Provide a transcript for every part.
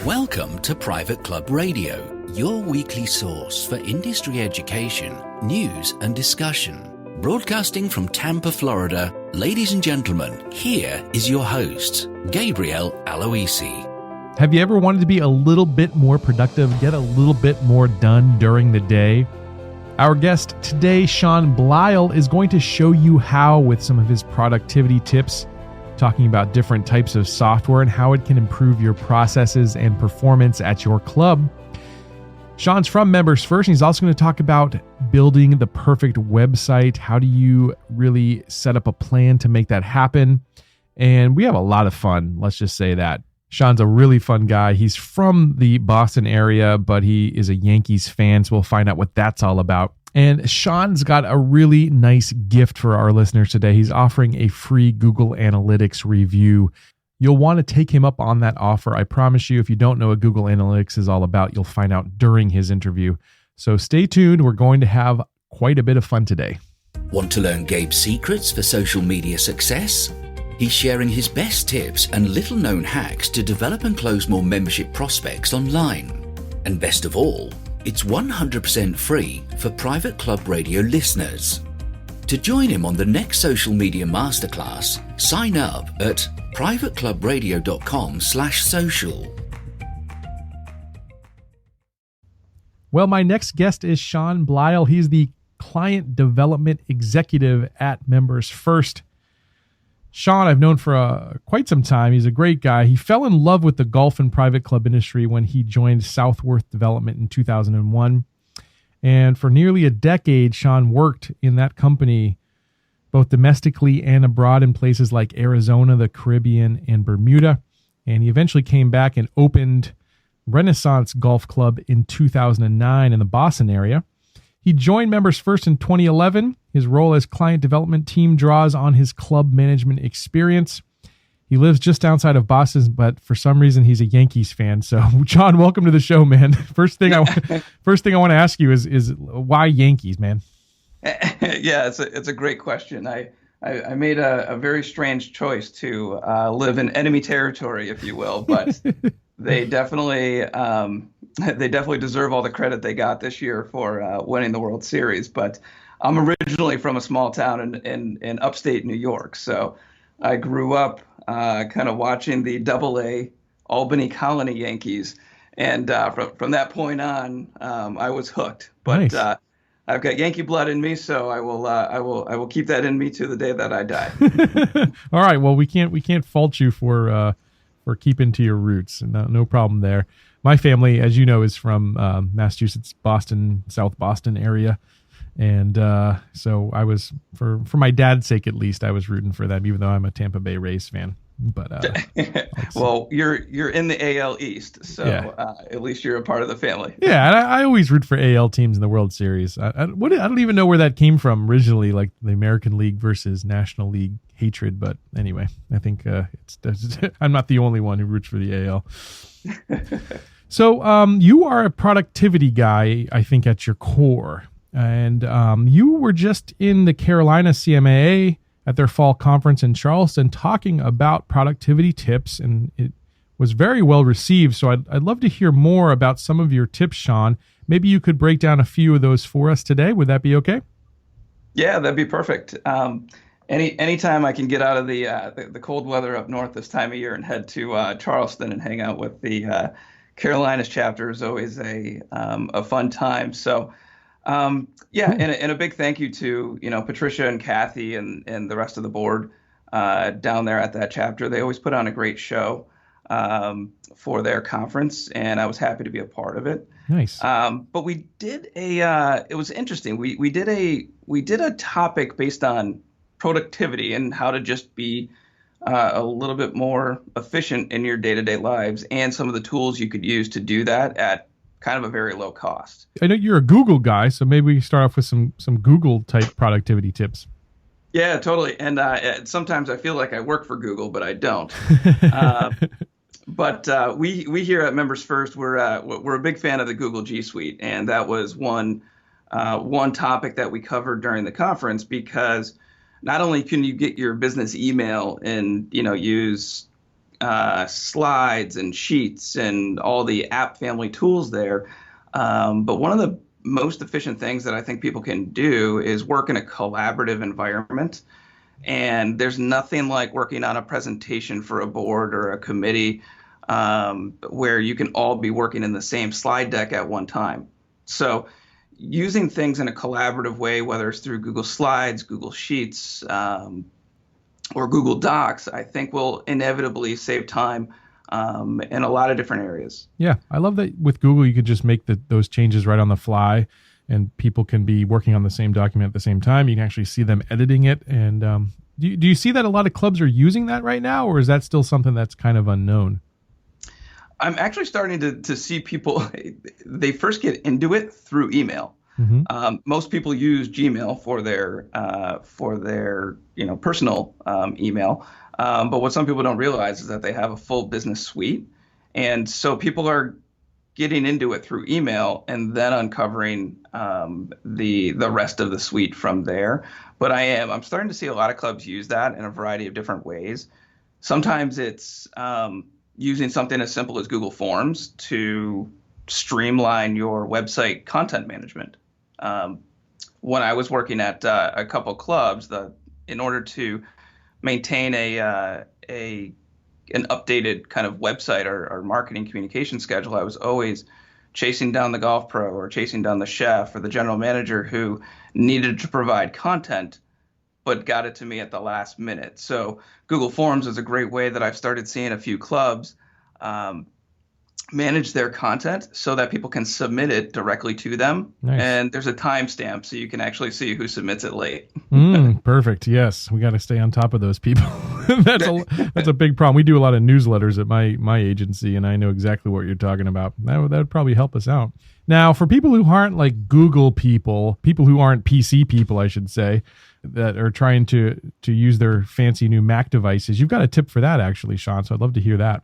Welcome to Private Club Radio, your weekly source for industry education, news and discussion. Broadcasting from Tampa, Florida, ladies and gentlemen, here is your host, Gabriel Aloisi. Have you ever wanted to be a little bit more productive, get a little bit more done during the day? Our guest today, Sean Bleyl, is going to show you how with some of his productivity tips, talking about different types of software and how it can improve your processes and performance at your club. Sean's from MembersFirst, and he's also going to talk about building the perfect website. How do you really set up a plan to make that happen? And we have a lot of fun, let's just say that. Sean's a really fun guy. He's from the Boston area, but he is a Yankees fan, so we'll find out what that's all about. And Sean's got a really nice gift for our listeners today. He's offering a free Google Analytics review. You'll want to take him up on that offer. I promise you, if you don't know what Google Analytics is all about, you'll find out during his interview. So stay tuned. We're going to have quite a bit of fun today. Want to learn Gabe's secrets for social media success? He's sharing his best tips and little-known hacks to develop and close more membership prospects online. And best of all, it's 100% free for Private Club Radio listeners. To join him on the next social media masterclass, sign up at privateclubradio.com/social. Well, my next guest is Sean Bleyl. He's the Client Development Executive at MembersFirst. Sean, I've known for quite some time. He's a great guy. He fell in love with the golf and private club industry when he joined Southworth Development in 2001. And for nearly a decade, Sean worked in that company, both domestically and abroad in places like Arizona, the Caribbean, and Bermuda. And he eventually came back and opened Renaissance Golf Club in 2009 in the Boston area. He joined MembersFirst in 2011. His role as client development team draws on his club management experience. He lives just outside of Boston, but for some reason he's a Yankees fan. So, John, welcome to the show, man. First thing I want to ask you is why Yankees, man? Yeah, it's a great question. I made a very strange choice to live in enemy territory, if you will, but they definitely deserve all the credit they got this year for winning the World Series. But I'm originally from a small town in upstate New York, so I grew up kind of watching the Double-A Albany Colony Yankees, and from that point on, I was hooked. But nice. I've got Yankee blood in me, so I will keep that in me to the day that I die. All right. Well, we can't fault you for keeping to your roots. No problem there. My family, as you know, is from Massachusetts, Boston, South Boston area. And so I was, for my dad's sake at least, I was rooting for them, even though I'm a Tampa Bay Rays fan. But well, you're in the AL East, so yeah. At least you're a part of the family. Yeah, and I always root for AL teams in the World Series. I don't even know where that came from originally, like the American League versus National League hatred. But anyway, I think I'm not the only one who roots for the AL. So you are a productivity guy, I think, at your core. And you were just in the Carolina CMAA at their fall conference in Charleston talking about productivity tips, and it was very well received. So I'd love to hear more about some of your tips, Sean. Maybe you could break down a few of those for us today. Would that be okay? Yeah, that'd be perfect. Anytime I can get out of the cold weather up north this time of year and head to Charleston and hang out with the Carolinas chapter is always a fun time. So. And a big thank you to, Patricia and Kathy and the rest of the board down there at that chapter. They always put on a great show for their conference, and I was happy to be a part of it. Nice. But we did it was interesting. We did a topic based on productivity and how to just be a little bit more efficient in your day-to-day lives, and some of the tools you could use to do that at kind of a very low cost. I know you're a Google guy, so maybe we start off with some Google type productivity tips. Yeah, totally. And sometimes I feel like I work for Google, but I don't. But we here at MembersFirst, we're a big fan of the Google G Suite, and that was one topic that we covered during the conference, because not only can you get your business email and use slides and sheets and all the app family tools there. But one of the most efficient things that I think people can do is work in a collaborative environment. And there's nothing like working on a presentation for a board or a committee where you can all be working in the same slide deck at one time. So using things in a collaborative way, whether it's through Google Slides, Google Sheets, or Google Docs, I think will inevitably save time in a lot of different areas. Yeah, I love that with Google, you could just make those changes right on the fly, and people can be working on the same document at the same time. You can actually see them editing it. And do you see that a lot of clubs are using that right now, or is that still something that's kind of unknown? I'm actually starting to see people, they first get into it through email. Mm-hmm. Most people use Gmail for their personal email. But what some people don't realize is that they have a full business suite. And so people are getting into it through email and then uncovering the rest of the suite from there. But I'm starting to see a lot of clubs use that in a variety of different ways. Sometimes it's using something as simple as Google Forms to streamline your website content management. When I was working at a couple clubs, in order to maintain an updated kind of website or marketing communication schedule, I was always chasing down the golf pro or chasing down the chef or the general manager who needed to provide content but got it to me at the last minute. So Google Forms is a great way that I've started seeing a few clubs manage their content so that people can submit it directly to them. Nice. And there's a timestamp so you can actually see who submits it late. Perfect. Yes, we got to stay on top of those people. That's a big problem. We do a lot of newsletters at my agency, and I know exactly what you're talking about. That would probably help us out. Now, for people who aren't like Google people who aren't PC people, I should say, that are trying to use their fancy new Mac devices, you've got a tip for that, actually, Sean. So I'd love to hear that.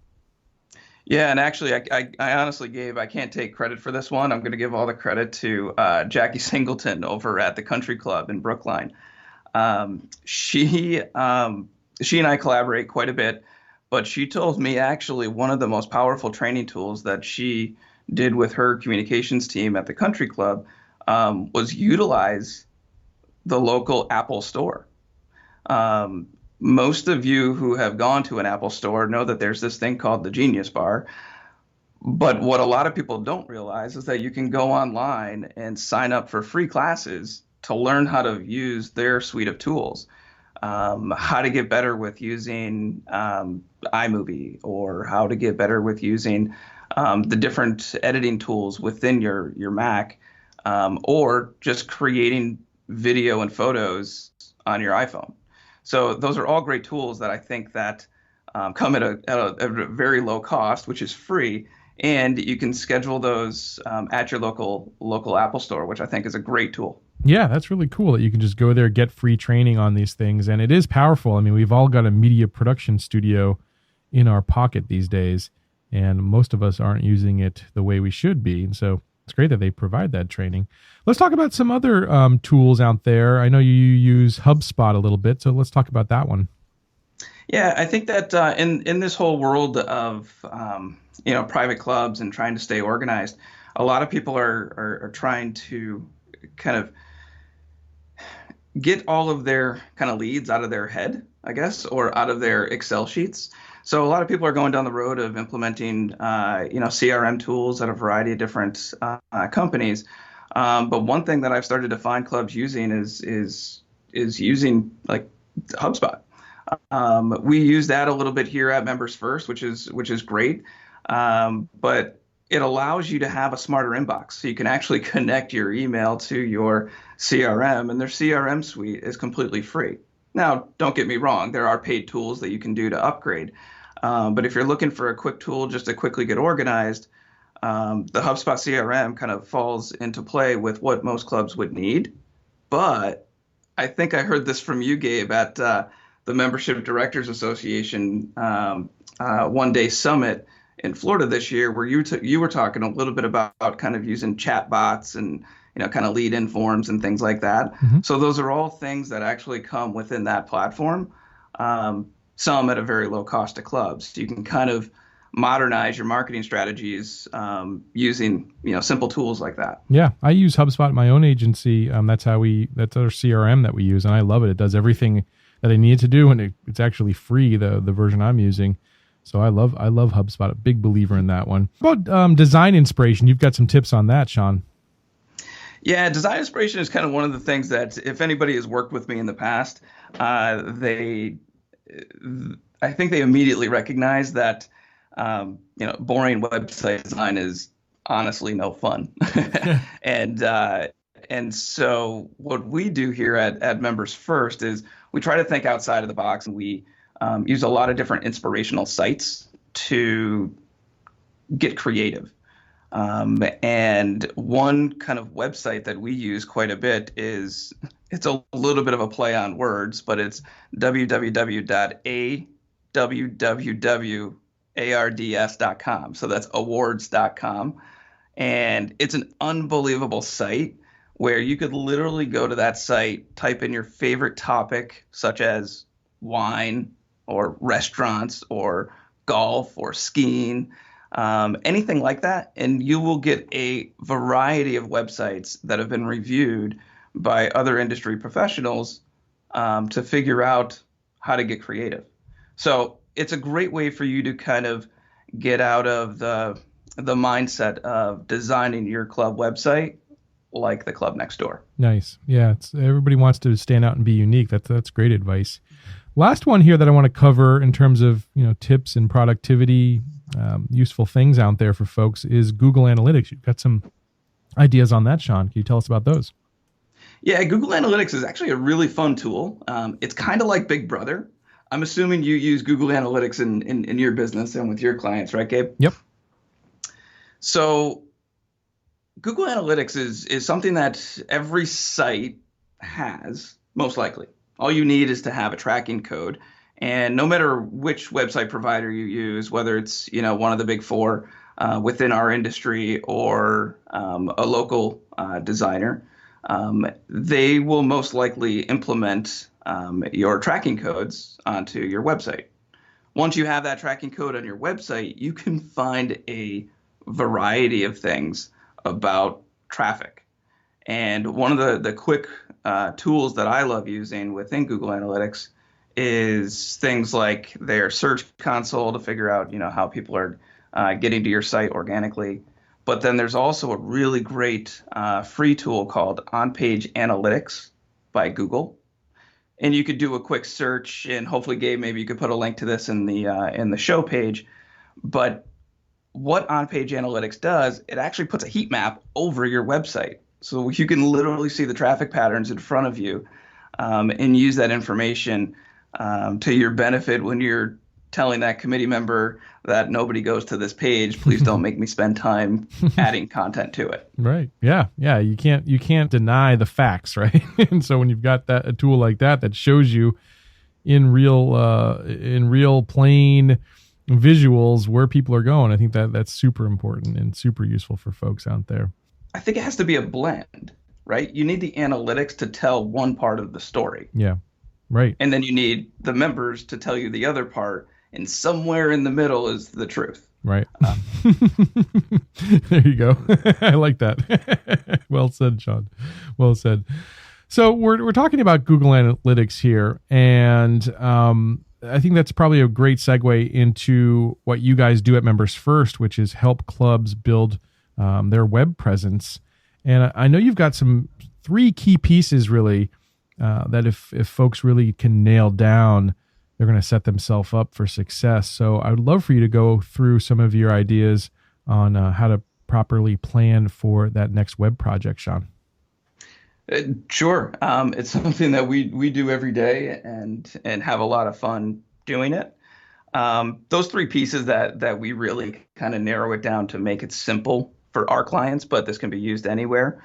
Yeah, and actually, I honestly, Gabe, I can't take credit for this one. I'm going to give all the credit to Jackie Singleton over at the Country Club in Brookline. She and I collaborate quite a bit, but she told me actually one of the most powerful training tools that she did with her communications team at the Country Club was utilize the local Apple store. Most of you who have gone to an Apple store know that there's this thing called the Genius Bar. But what a lot of people don't realize is that you can go online and sign up for free classes to learn how to use their suite of tools, how to get better with using iMovie, or how to get better with using the different editing tools within your Mac, or just creating video and photos on your iPhone. So those are all great tools that I think that come at a very low cost, which is free, and you can schedule those at your local Apple store, which I think is a great tool. Yeah, that's really cool that you can just go there, get free training on these things, and it is powerful. I mean, we've all got a media production studio in our pocket these days, and most of us aren't using it the way we should be, and so it's great that they provide that training. Let's talk about some other tools out there. I know you use HubSpot a little bit, so let's talk about that one. Yeah, I think that in this whole world of private clubs and trying to stay organized, a lot of people are trying to kind of get all of their kind of leads out of their head, I guess, or out of their Excel sheets. So a lot of people are going down the road of implementing, CRM tools at a variety of different companies. But one thing that I've started to find clubs using is using like HubSpot. We use that a little bit here at MembersFirst, which is great. But it allows you to have a smarter inbox, so you can actually connect your email to your CRM, and their CRM suite is completely free. Now, don't get me wrong, there are paid tools that you can do to upgrade. But if you're looking for a quick tool just to quickly get organized, the HubSpot CRM kind of falls into play with what most clubs would need. But I think I heard this from you, Gabe, at the Membership Directors Association one-day summit in Florida this year, where you were talking a little bit about kind of using chat bots and kind of lead-in forms and things like that. Mm-hmm. So those are all things that actually come within that platform. some at a very low cost to clubs. So you can kind of modernize your marketing strategies using simple tools like that. Yeah, I use HubSpot in my own agency. That's our CRM that we use, and I love it. It does everything that I need to do, and it's actually free, the version I'm using. So I love HubSpot. A big believer in that one. How about design inspiration? You've got some tips on that, Sean. Yeah, design inspiration is kind of one of the things that, if anybody has worked with me in the past, I think they immediately recognize that boring website design is honestly no fun. And so what we do here at Members First is we try to think outside of the box, and we use a lot of different inspirational sites to get creative. And one kind of website that we use quite a bit it's a little bit of a play on words, but it's www.awwwards.com. So that's awards.com. And it's an unbelievable site where you could literally go to that site, type in your favorite topic, such as wine or restaurants or golf or skiing, anything like that, and you will get a variety of websites that have been reviewed by other industry professionals to figure out how to get creative. So it's a great way for you to kind of get out of the mindset of designing your club website like the club next door. Nice. Yeah, everybody wants to stand out and be unique. That's great advice. Last one here that I want to cover in terms of tips and productivity, useful things out there for folks is Google Analytics. You've got some ideas on that, Sean. Can you tell us about those? Yeah, Google Analytics is actually a really fun tool. It's kind of like Big Brother. I'm assuming you use Google Analytics in your business and with your clients, right, Gabe? Yep. So Google Analytics is something that every site has, most likely. All you need is to have a tracking code. And no matter which website provider you use, whether it's one of the big four within our industry or a local designer, they will most likely implement your tracking codes onto your website. Once you have that tracking code on your website, you can find a variety of things about traffic. And one of the quick tools that I love using within Google Analytics is things like their search console to figure out, how people are getting to your site organically. But then there's also a really great free tool called On-Page Analytics by Google. And you could do a quick search, and hopefully, Gabe, maybe you could put a link to this in the show page. But what On-Page Analytics does, it actually puts a heat map over your website. So you can literally see the traffic patterns in front of you and use that information to your benefit when you're telling that committee member that nobody goes to this page. Please don't make me spend time adding content to it. Right. Yeah. Yeah. You can't deny the facts, right? And so when you've got a tool like that shows you in real plain visuals where people are going, I think that's super important and super useful for folks out there. I think it has to be a blend, right? You need the analytics to tell one part of the story. Yeah. Right. And then you need the members to tell you the other part, and somewhere in the middle is the truth. Right. There you go. I like that. Well said, Sean. Well said. So we're talking about Google Analytics here, and I think that's probably a great segue into what you guys do at Members First, which is help clubs build their web presence. And I know you've got some 3 key pieces really that if folks really can nail down, they're going to set themselves up for success. So I would love for you to go through some of your ideas on how to properly plan for that next web project, Sean. Sure. It's something that we do every day and have a lot of fun doing it. Those 3 pieces that we really kind of narrow it down to make it simple for our clients, but this can be used anywhere.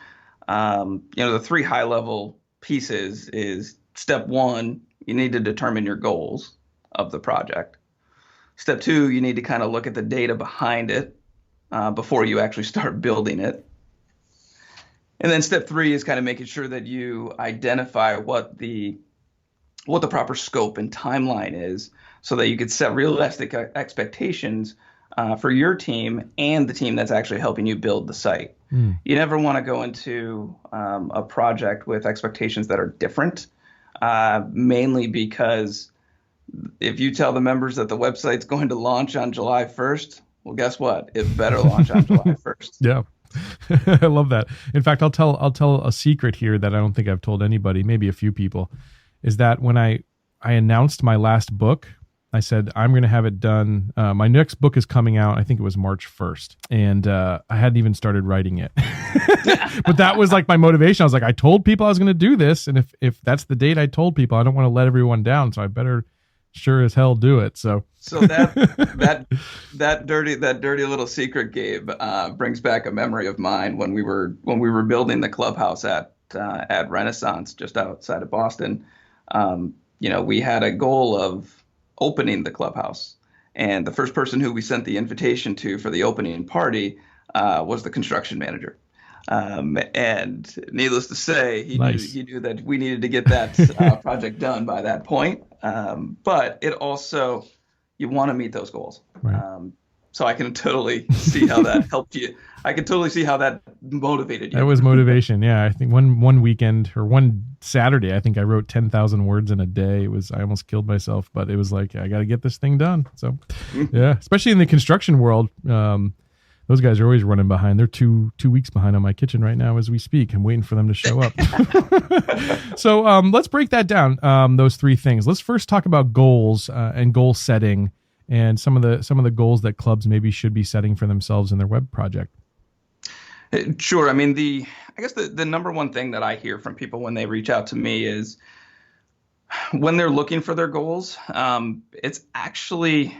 The 3 high level pieces is step 1, you need to determine your goals of the project. Step 2, you need to kind of look at the data behind it before you actually start building it. And then step 3 is kind of making sure that you identify what the proper scope and timeline is, so that you could set realistic expectations for your team and the team that's actually helping you build the site. You never want to go into a project with expectations that are different, mainly because if you tell the members that the website's going to launch on July 1st, well, guess what? It better launch on July 1st. Yeah. I love that. In fact, I'll tell a secret here that I don't think I've told anybody, maybe a few people, is that when I announced my last book, I said, I'm going to have it done. My next book is coming out. I think it was March 1st. And I hadn't even started writing it. But that was like my motivation. I was like, I told people I was going to do this. And if that's the date I told people, I don't want to let everyone down. So I better sure as hell do it. So that dirty little secret, Gabe, brings back a memory of mine when we were building the clubhouse at Renaissance just outside of Boston. We had a goal of opening the clubhouse, and the first person who we sent the invitation to for the opening party was the construction manager. And needless to say, he knew that we needed to get that project done by that point. But it also, you want to meet those goals. Right. So I can totally see how that helped you. I can totally see how that motivated you. That was motivation. Yeah. I think one weekend or one Saturday, I think I wrote 10,000 words in a day. I almost killed myself, but it was like, I got to get this thing done. So yeah, especially in the construction world, those guys are always running behind. They're two weeks behind on my kitchen right now as we speak. I'm waiting for them to show up. So let's break that down, those three things. Let's first talk about goals and goal setting and some of the goals that clubs maybe should be setting for themselves in their web project. Sure. I mean, I guess the number one thing that I hear from people when they reach out to me is when they're looking for their goals, it's actually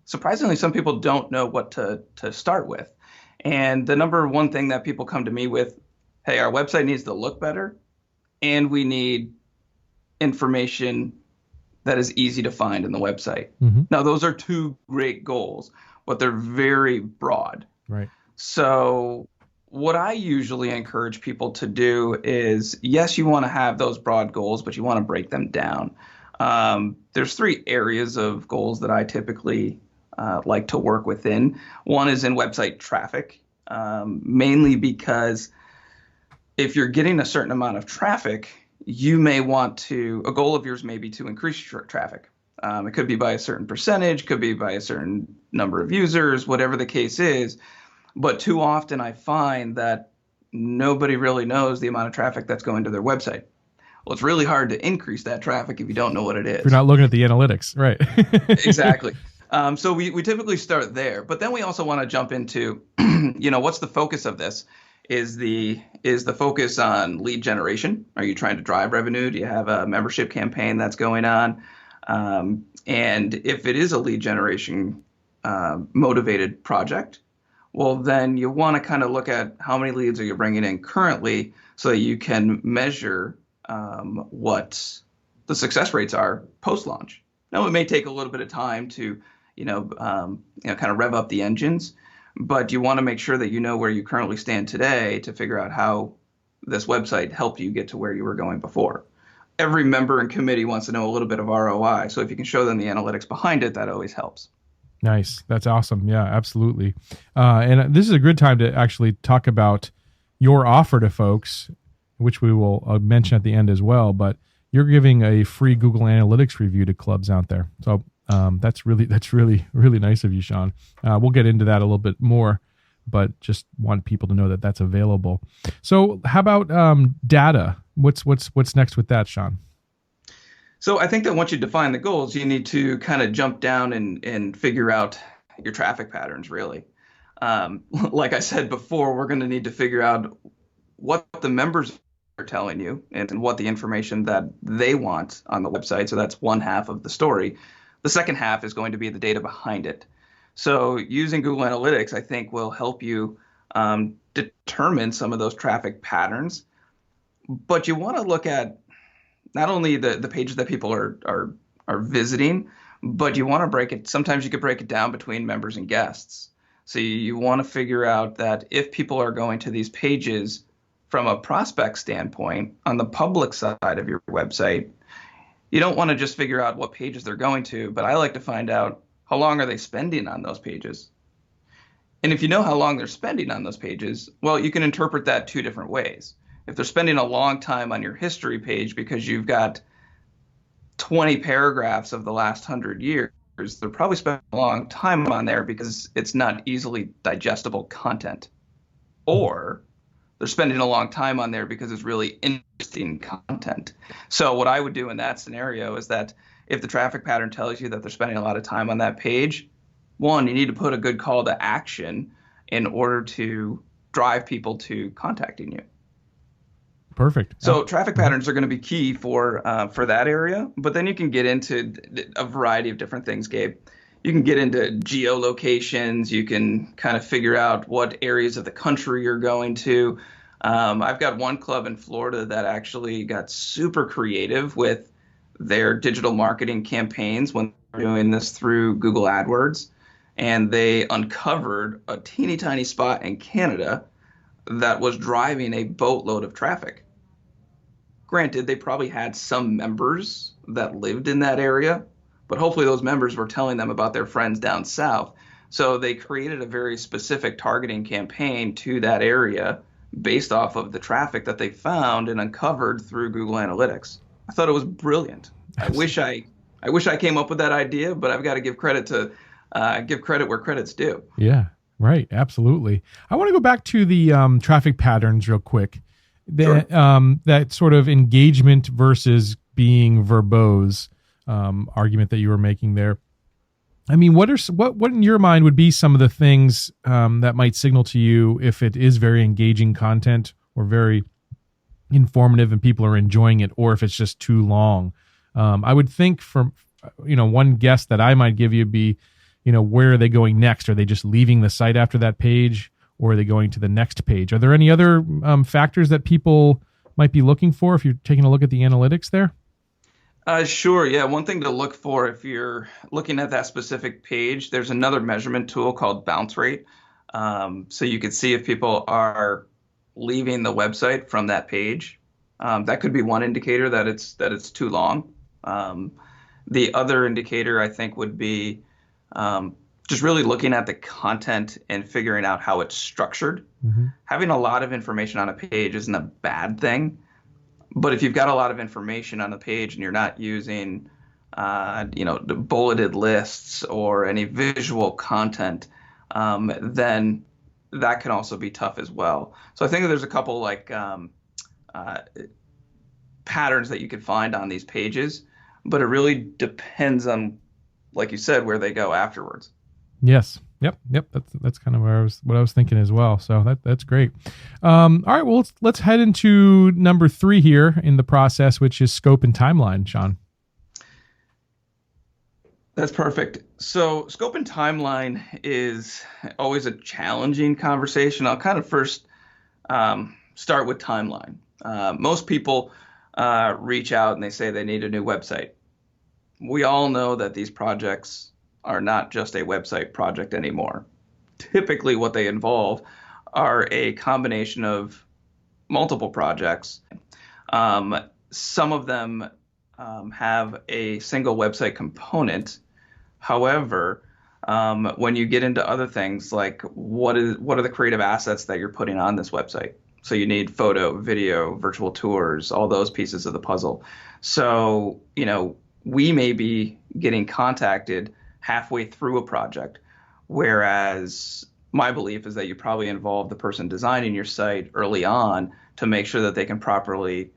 surprisingly, some people don't know what to start with. And the number one thing that people come to me with, hey, our website needs to look better, and we need information that is easy to find in the website. Mm-hmm. Now, those are two great goals, but they're very broad. Right. So what I usually encourage people to do is, yes, you want to have those broad goals, but you want to break them down. There's three areas of goals that I typically like to work within. One is in website traffic, mainly because if you're getting a certain amount of traffic, you may want to, a goal of yours may be to increase your traffic. It could be by a certain percentage, could be by a certain number of users, whatever the case is. But too often I find that nobody really knows the amount of traffic that's going to their website. Well, it's really hard to increase that traffic if you don't know what it is. If you're not looking at the analytics, right? Exactly. So we typically start there, but then we also want to jump into, what's the focus of this? Is the focus on lead generation? Are you trying to drive revenue? Do you have a membership campaign that's going on? And if it is a lead generation motivated project, well, then you want to kind of look at how many leads are you bringing in currently so that you can measure what the success rates are post-launch. Now, it may take a little bit of time to kind of rev up the engines, but you want to make sure that you know where you currently stand today to figure out how this website helped you get to where you were going before. Every member and committee wants to know a little bit of ROI, so if you can show them the analytics behind it, that always helps. Nice. That's awesome. Yeah, absolutely. And this is a good time to actually talk about your offer to folks, which we will mention at the end as well, but you're giving a free Google Analytics review to clubs out there. So that's really nice of you, Sean. We'll get into that a little bit more, but just want people to know that that's available. So how about data? What's next with that, Sean? So I think that once you define the goals, you need to kind of jump down and figure out your traffic patterns, really. Like I said before, we're going to need to figure out what the members are telling you and what the information that they want on the website. So that's one half of the story. The second half is going to be the data behind it. So using Google Analytics, I think, will help you determine some of those traffic patterns. But you want to look at not only the pages that people are visiting, but you want to break it. Sometimes you could break it down between members and guests. So you want to figure out that if people are going to these pages from a prospect standpoint on the public side of your website, You don't want to just figure out what pages they're going to, but I like to find out how long are they spending on those pages. And if you know how long they're spending on those pages, well, you can interpret that two different ways. If they're spending a long time on your history page because you've got 20 paragraphs of the last 100 years, they're probably spending a long time on there because it's not easily digestible content. Or they're spending a long time on there because it's really interesting content. So what I would do in that scenario is that if the traffic pattern tells you that they're spending a lot of time on that page, one, you need to put a good call to action in order to drive people to contacting you. Perfect. So traffic patterns are going to be key for that area, but then you can get into a variety of different things, Gabe. You can get into geolocations. You can kind of figure out what areas of the country you're going to. I've got one club in Florida that actually got super creative with their digital marketing campaigns when they're doing this through Google AdWords. And they uncovered a teeny tiny spot in Canada that was driving a boatload of traffic. Granted, they probably had some members that lived in that area, but hopefully those members were telling them about their friends down south. So they created a very specific targeting campaign to that area based off of the traffic that they found and uncovered through Google Analytics. I thought it was brilliant. I wish I came up with that idea, but I've got to give credit where credit's due. Yeah, right. Absolutely. I want to go back to the traffic patterns real quick. That that sort of engagement versus being verbose argument that you were making there. I mean, what in your mind would be some of the things that might signal to you if it is very engaging content or very informative and people are enjoying it, or if it's just too long? I would think from, one guess that I might give you be, where are they going next? Are they just leaving the site after that page, or are they going to the next page? Are there any other factors that people might be looking for if you're taking a look at the analytics there? Sure. Yeah. One thing to look for if you're looking at that specific page, there's another measurement tool called bounce rate. So you can see if people are leaving the website from that page. That could be one indicator that it's too long. The other indicator, I think, would be just really looking at the content and figuring out how it's structured. Mm-hmm. Having a lot of information on a page isn't a bad thing, but if you've got a lot of information on the page and you're not using, the bulleted lists or any visual content, then that can also be tough as well. So I think that there's a couple patterns that you could find on these pages, but it really depends on, like you said, where they go afterwards. Yes. Yep. That's kind of what I was thinking as well. So that's great. All right. Well, let's head into number 3 here in the process, which is scope and timeline, Sean. That's perfect. So scope and timeline is always a challenging conversation. I'll kind of first start with timeline. Most people reach out and they say they need a new website. We all know that these projects are not just a website project anymore. Typically what they involve are a combination of multiple projects. Some of them have a single website component. However, when you get into other things like what are the creative assets that you're putting on this website? So you need photo, video, virtual tours, all those pieces of the puzzle. So, we may be getting contacted halfway through a project, whereas my belief is that you probably involve the person designing your site early on to make sure that they can properly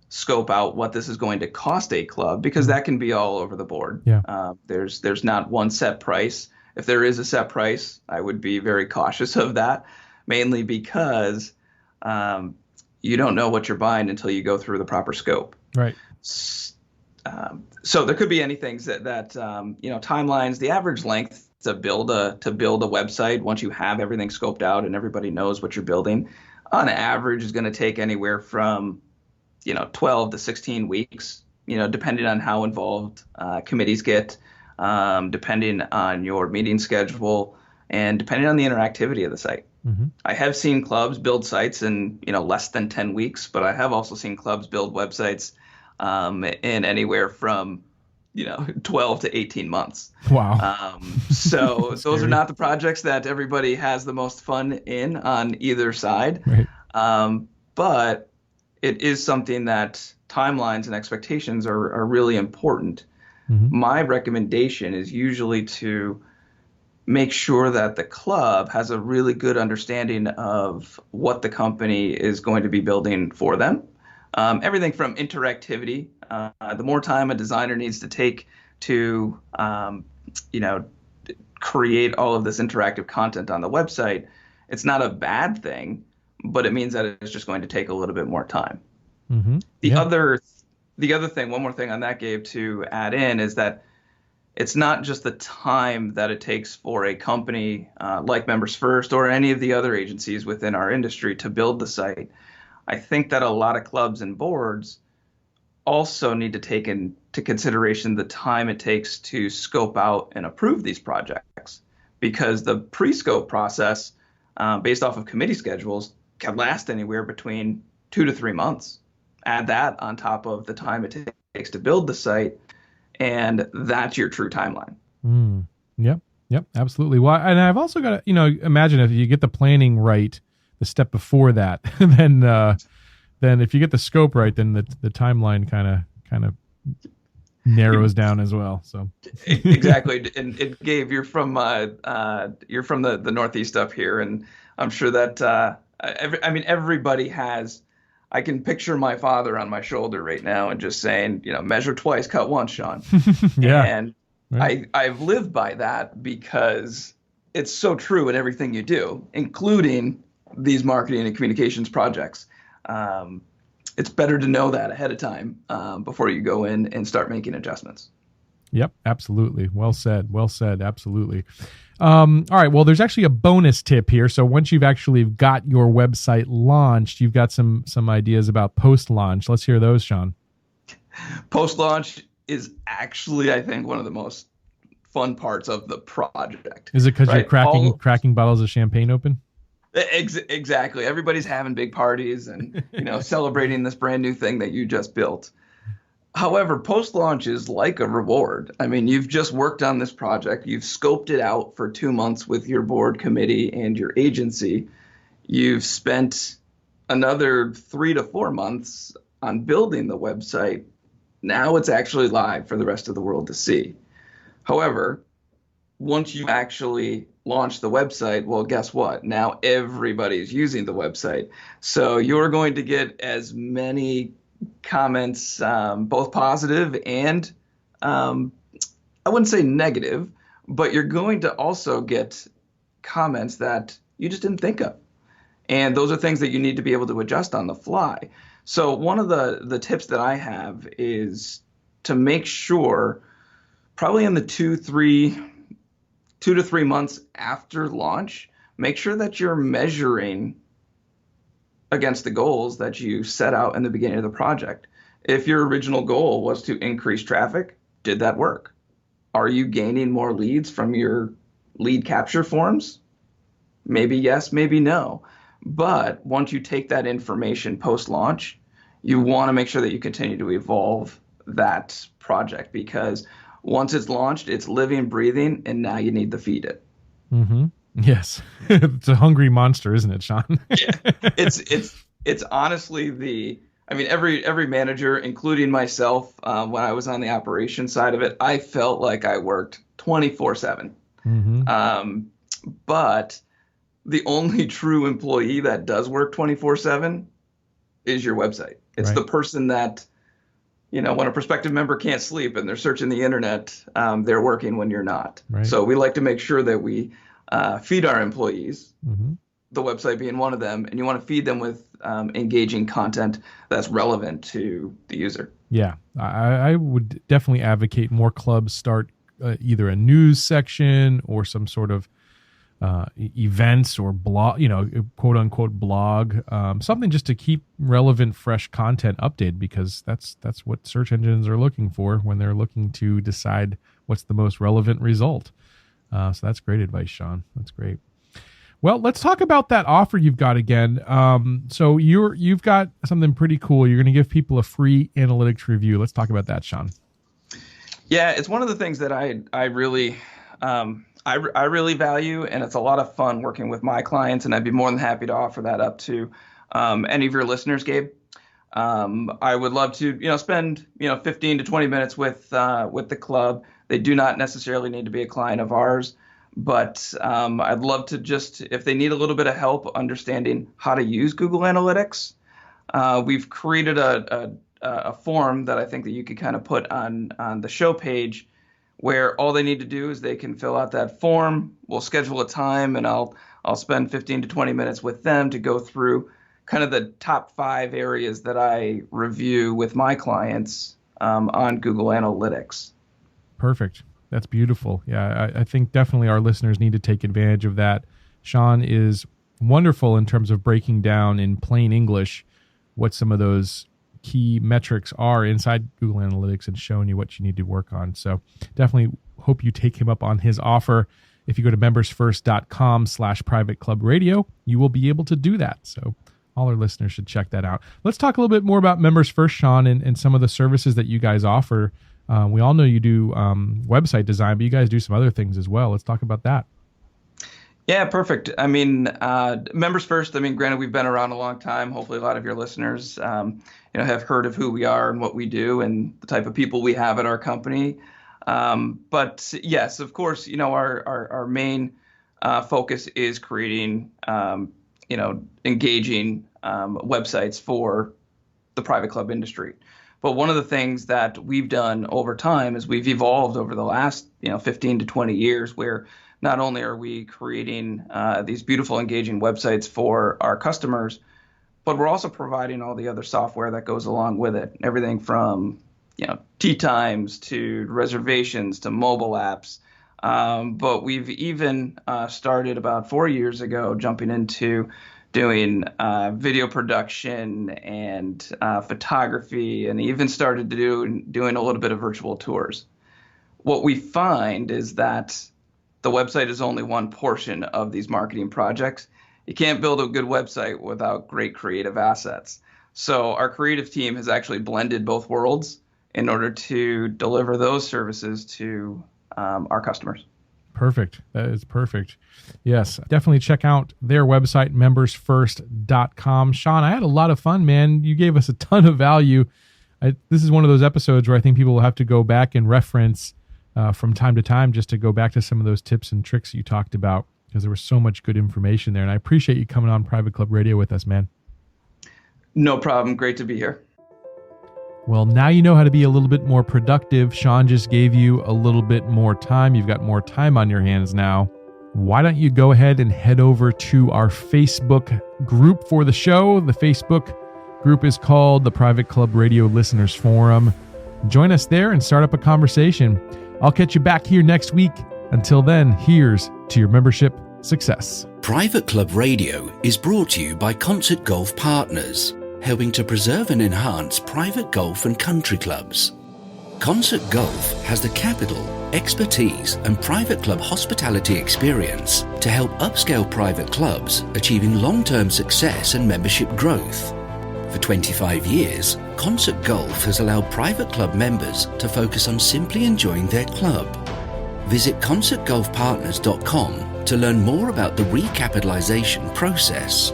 scope out what this is going to cost a club, because that can be all over the board. Yeah. There's not one set price. If there is a set price, I would be very cautious of that, mainly because you don't know what you're buying until you go through the proper scope. Right. So there could be any things that timelines, the average length to build a website once you have everything scoped out and everybody knows what you're building, on average is going to take anywhere from 12 to 16 weeks, depending on how involved committees get, depending on your meeting schedule, and depending on the interactivity of the site. Mm-hmm. I have seen clubs build sites in less than 10 weeks, but I have also seen clubs build websites in anywhere from 12 to 18 months. Wow. So those are Scary. not the projects that everybody has the most fun in on either side. Right. But it is something that timelines and expectations are really important. Mm-hmm. My recommendation is usually to make sure that the club has a really good understanding of what the company is going to be building for them. Everything from interactivity, the more time a designer needs to take to, create all of this interactive content on the website, it's not a bad thing, but it means that it's just going to take a little bit more time. Mm-hmm. The Yeah. other thing, one more thing on that, Gabe, to add in is that it's not just the time that it takes for a company like Members First or any of the other agencies within our industry to build the site. I think that a lot of clubs and boards also need to take into consideration the time it takes to scope out and approve these projects, because the pre-scope process, based off of committee schedules, can last anywhere between 2 to 3 months. Add that on top of the time it takes to build the site, and that's your true timeline. Mm. Yep. Yep. Absolutely. Well, and I've also got to, imagine if you get the planning right, the step before that, then if you get the scope right, then the timeline kind of narrows down as well. So Exactly. And Gabe, you're from the Northeast up here, and I'm sure that everybody has. I can picture my father on my shoulder right now and just saying, measure twice, cut once, Sean. yeah. And Right. I've lived by that because it's so true in everything you do, including these marketing and communications projects. It's better to know that ahead of time before you go in and start making adjustments. Yep, absolutely. Well said. Well said. Absolutely. All right. Well, there's actually a bonus tip here. So once you've actually got your website launched, you've got some ideas about post-launch. Let's hear those, Sean. Post-launch is actually, I think, one of the most fun parts of the project. Is it because right? you're cracking bottles of champagne open? Exactly. Everybody's having big parties and celebrating this brand new thing that you just built. However, post-launch is like a reward. I mean, you've just worked on this project. You've scoped it out for 2 months with your board committee and your agency. You've spent another 3 to 4 months on building the website. Now it's actually live for the rest of the world to see. However, once you actually launch the website, well, guess what? Now everybody's using the website. So you're going to get as many comments, both positive and I wouldn't say negative, but you're going to also get comments that you just didn't think of. And those are things that you need to be able to adjust on the fly. So one of the tips that I have is to make sure, probably in the 2 to 3 months after launch, make sure that you're measuring against the goals that you set out in the beginning of the project. If your original goal was to increase traffic, did that work? Are you gaining more leads from your lead capture forms? Maybe yes, maybe no. But once you take that information post-launch, you want to make sure that you continue to evolve that project, because once it's launched, it's living, breathing, and now you need to feed it. Mm-hmm. Yes. It's a hungry monster, isn't it, Sean? Yeah. It's honestly every manager, including myself, when I was on the operations side of it, I felt like I worked 24/7. Mm-hmm. But the only true employee that does work 24/7 is your website. It's Right. the person that, when a prospective member can't sleep and they're searching the internet, they're working when you're not. Right. So we like to make sure that we feed our employees, Mm-hmm. the website being one of them, and you want to feed them with engaging content that's relevant to the user. Yeah, I would definitely advocate more clubs start either a news section or some sort of events or blog, quote unquote blog, something just to keep relevant, fresh content updated, because that's what search engines are looking for when they're looking to decide what's the most relevant result. So that's great advice, Sean. That's great. Well, let's talk about that offer you've got again. So you've got something pretty cool. You're going to give people a free analytics review. Let's talk about that, Sean. Yeah, it's one of the things that I really value, and it's a lot of fun working with my clients, and I'd be more than happy to offer that up to any of your listeners, Gabe. I would love to, spend 15 to 20 minutes with the club. They do not necessarily need to be a client of ours, but I'd love to just, if they need a little bit of help understanding how to use Google Analytics, we've created a form that I think that you could kind of put on the show page, where all they need to do is they can fill out that form. We'll schedule a time, and I'll spend 15 to 20 minutes with them to go through kind of the top 5 areas that I review with my clients on Google Analytics. Perfect. That's beautiful. Yeah, I think definitely our listeners need to take advantage of that. Sean is wonderful in terms of breaking down in plain English what some of those key metrics are inside Google Analytics and showing you what you need to work on. So definitely hope you take him up on his offer. If you go to membersfirst.com/privateclubradio, you will be able to do that. So all our listeners should check that out. Let's talk a little bit more about Members First, Sean, and some of the services that you guys offer. We all know you do website design, but you guys do some other things as well. Let's talk about that. Yeah, perfect. I mean, Members First, I mean, granted, we've been around a long time. Hopefully a lot of your listeners, have heard of who we are and what we do and the type of people we have at our company. But yes, of course, our main focus is creating, engaging websites for the private club industry. But one of the things that we've done over time is we've evolved over the last, 15 to 20 years, where not only are we creating these beautiful, engaging websites for our customers, but we're also providing all the other software that goes along with it. Everything from, tee times to reservations to mobile apps. But we've even started about 4 years ago jumping into doing video production and photography, and even started doing a little bit of virtual tours. What we find is that the website is only one portion of these marketing projects. You can't build a good website without great creative assets. So our creative team has actually blended both worlds in order to deliver those services to our customers. Perfect. That is perfect. Yes, definitely check out their website, membersfirst.com. Sean, I had a lot of fun, man. You gave us a ton of value. This is one of those episodes where I think people will have to go back and reference from time to time just to go back to some of those tips and tricks you talked about, because there was so much good information there. And I appreciate you coming on Private Club Radio with us, man. No problem. Great to be here. Well, now you know how to be a little bit more productive. Sean just gave you a little bit more time. You've got more time on your hands now. Why don't you go ahead and head over to our Facebook group for the show? The Facebook group is called the Private Club Radio Listeners Forum. Join us there and start up a conversation. I'll catch you back here next week. Until then, here's to your membership success. Private Club Radio is brought to you by Concert Golf Partners, helping to preserve and enhance private golf and country clubs. Concert Golf has the capital, expertise, and private club hospitality experience to help upscale private clubs achieving long-term success and membership growth. For 25 years, Concert Golf has allowed private club members to focus on simply enjoying their club. Visit concertgolfpartners.com to learn more about the recapitalization process.